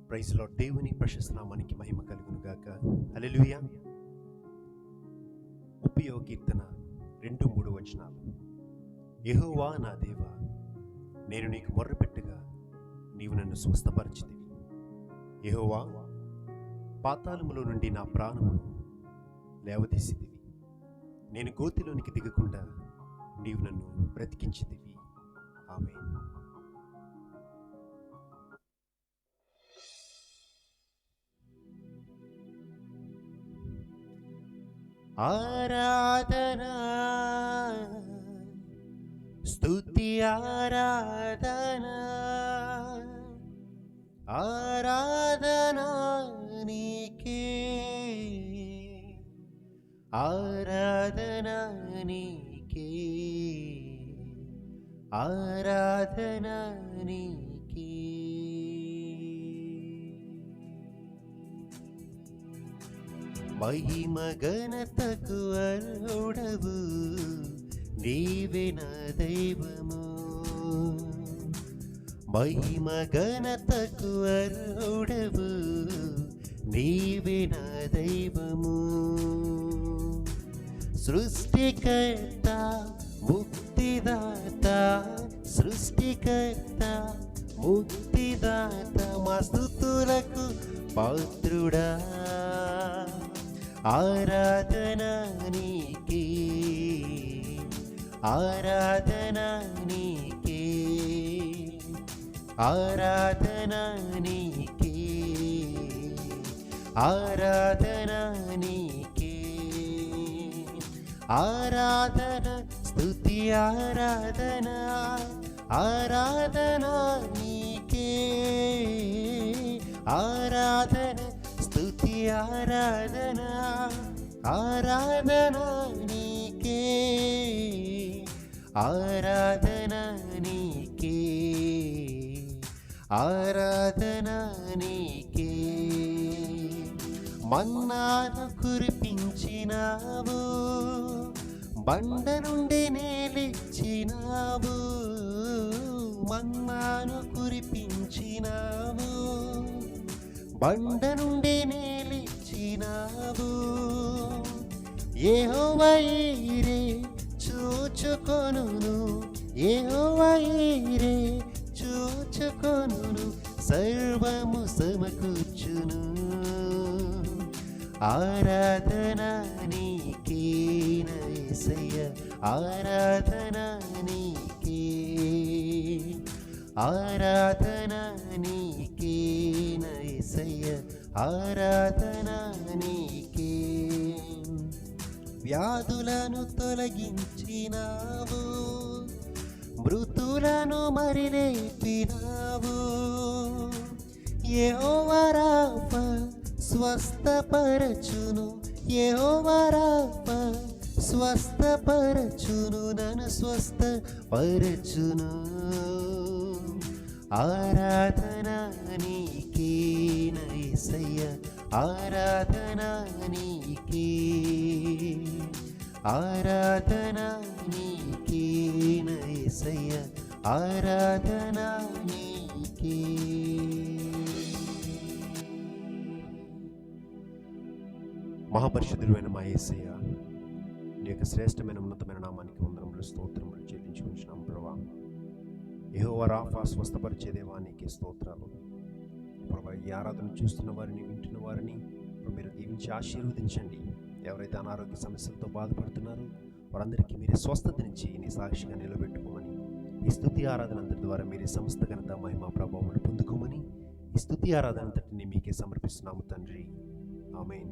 Praise lord. దేవుని ప్రశస్త నామానికి మహిమ కలుగును గాక. హల్లెలూయా. 30వ కీర్తన 2-3 వచనాలు. యెహోవా నా దేవా, నేను నీకు మొర్రపెట్టగా నీవు నన్ను స్వస్థపరచితివి. యెహోవా, పాతాళములో నుండి నా ప్రాణమును లేవదీసితివి. నేను గోతిలోనికి దిగకుండా నీవు నన్ను బ్రతికించితివి. ఆమేన్. ఆరాధనా స్తుతి ఆరాధనా ఆరాధనా నీకే, ఆరాధనా నీకే, ఆరాధనా నీకే. మహిమ ఘనతకు అర్హుడవు నీవే నా దైవము. మహిమ ఘనతకు అర్హుడవు నీవే నా దైవము. సృష్టికర్త ముక్తిదాత, సృష్టికర్త ముక్తిదాత, మా స్తుతులకు పాత్రుడా. ఆరాధనా నీకే, ఆరాధనా నీకే, ఆరాధనా నీకే, ఆరాధనా నీకే. ఆరాధన స్తుతి ఆరాధనా ఆరాధనా నీకే, ఆరాధన స్తుతి ఆరాధనా ఆరాధనా నీకే, ఆరాధనా నీకే, ఆరాధనా నీకే. మన్నాను కురిపించినావు, బండ నుండి నేలిచ్చినావు. మన్నాను కురిపించినావు, బండ నుండి నేలిచ్చినావు. యెహోవా ఈరే చూచుకొనును, యెహోవా ఈరే చూచుకొనును, సర్వము సమకూర్చును. ఆరాధనా నీకే నా యేసయ్య, ఆరాధనా నీకే, ఆరాధనా నీకే నా యేసయ్య, ఆరాధనా నీకే. వ్యాధులను తొలగించినావు, మృతులను మరి లేపినావు. యెహోవా రాఫా స్వస్థపరచును, యెహోవా రాఫా స్వస్థపరచును, నన్ను స్వస్థపరచును. ఆరాధనా నీకే నా యేసయ్య, ఆరాధనా నీకే, ఆరాధనా నీకే నా యేసయ్య, ఆరాధనా నీకే. మహాపరిశుద్ధుడైన మా యేసయ్య, నీ యొక్క శ్రేష్టమైన ఉన్నతమైన నామానికి వందనములు స్తోత్రములు చెల్లించుకుంటున్నాం ప్రభువా. యెహోవా రాఫా స్వస్థపరిచే దేవా నీకే స్తోత్రాలు ప్రభువా. ఈ ఆరాధన చూస్తున్న వారిని, వింటున్న వారిని మీరు దీవించి ఆశీర్వదించండి. ఎవరైతే అనారోగ్య సమస్యలతో బాధపడుతున్నారో వారందరికీ మీరే స్వస్థతనిచ్చి నీ సాక్షిగా నిలబెట్టుకోమని, ఈ స్తుతి ఆరాధన అంతటి ద్వారా మీరే సమస్త ఘనత మహిమ ప్రభావాలు పొందుకోమని, ఈ స్తుతి ఆరాధన అంతటిని మీకే సమర్పిస్తున్నాము తండ్రి. ఆమేన్.